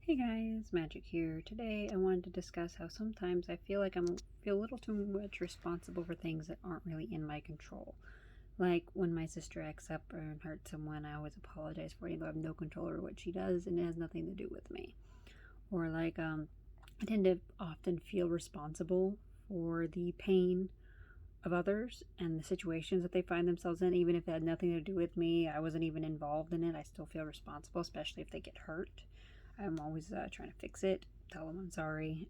Hey guys, Magic here. Today I wanted to discuss how sometimes I feel like I feel a little too much responsible for things that aren't really in my control. Like when my sister acts up and hurts someone, I always apologize for it, even though I have no control over what she does and it has nothing to do with me. Or I tend to often feel responsible for the pain of others and the situations that they find themselves in, even if it had nothing to do with me. I wasn't even involved in it. I still feel responsible, especially if they get hurt. I'm always trying to fix it, tell them I'm sorry.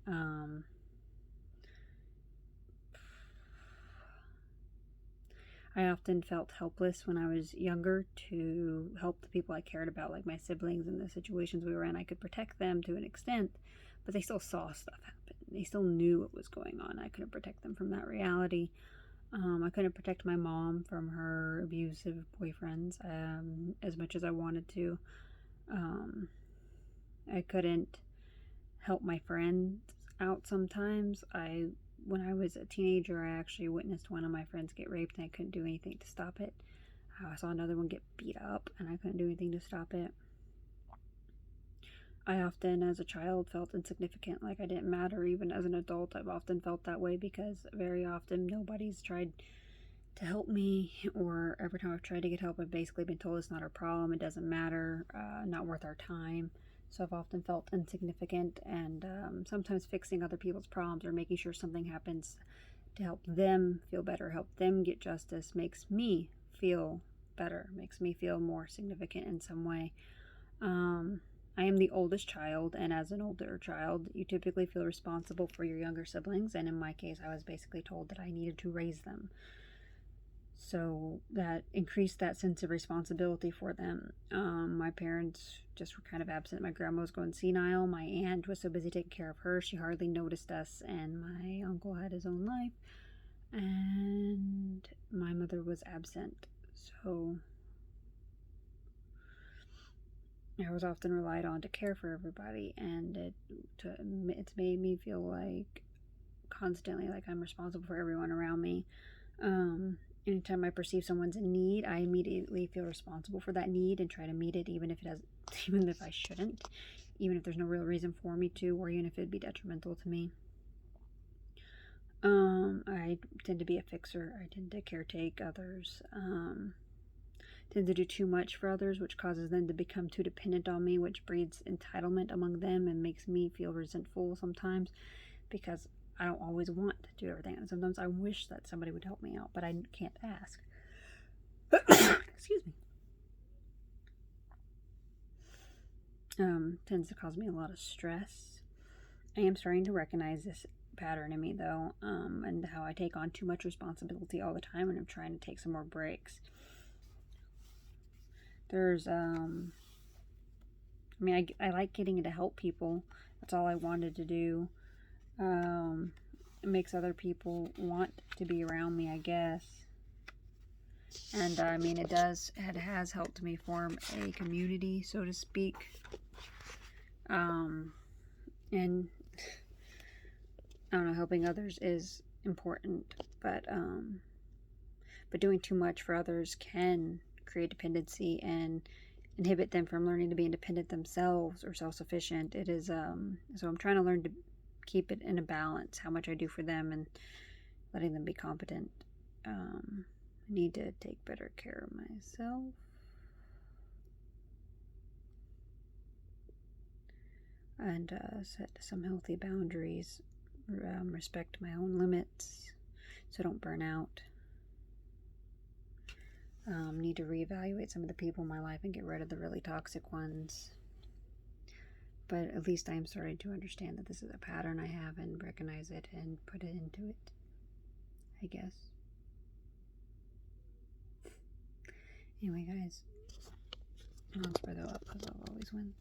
I often felt helpless when I was younger to help the people I cared about, like my siblings, in the situations we were in. I could protect them to an extent, but they still saw stuff happen. They still knew what was going on. I couldn't protect them from that reality. I couldn't protect my mom from her abusive boyfriends as much as I wanted to. I couldn't help my friends out sometimes. When I was a teenager, I actually witnessed one of my friends get raped and I couldn't do anything to stop it. I saw another one get beat up and I couldn't do anything to stop it. I often, as a child, felt insignificant, like I didn't matter. Even as an adult, I've often felt that way because very often nobody's tried to help me, or every time I've tried to get help, I've basically been told it's not our problem, it doesn't matter, not worth our time. So I've often felt insignificant, and sometimes fixing other people's problems or making sure something happens to help them feel better, help them get justice, makes me feel better, makes me feel more significant in some way. I am the oldest child, and as an older child, you typically feel responsible for your younger siblings, and in my case, I was basically told that I needed to raise them. So that increased that sense of responsibility for them. My parents just were kind of absent. My grandma was going senile. My aunt was so busy taking care of her, she hardly noticed us. And my uncle had his own life. And my mother was absent. So I was often relied on to care for everybody. And it's made me feel like constantly like I'm responsible for everyone around me. Anytime I perceive someone's in need, I immediately feel responsible for that need and try to meet it, even if I shouldn't, even if there's no real reason for me to, or even if it'd be detrimental to me. I tend to be a fixer. I tend to caretake others. Tend to do too much for others, which causes them to become too dependent on me, which breeds entitlement among them and makes me feel resentful sometimes because I don't always want to do everything. And sometimes I wish that somebody would help me out, but I can't ask. Excuse me. Tends to cause me a lot of stress. I am starting to recognize this pattern in me, though, and how I take on too much responsibility all the time, and I'm trying to take some more breaks. I like getting to help people. That's all I wanted to do. It makes other people want to be around me, I guess. And it has helped me form a community, so to speak. And I don't know, helping others is important, but doing too much for others can create dependency and inhibit them from learning to be independent themselves or self-sufficient. It is so I'm trying to learn to keep it in a balance, how much I do for them and letting them be competent. I need to take better care of myself. And set some healthy boundaries, respect my own limits so I don't burn out. Need to reevaluate some of the people in my life and get rid of the really toxic ones. But at least I am starting to understand that this is a pattern I have and recognize it and put it into it, I guess. Anyway, guys, I'll spread that up because love always wins.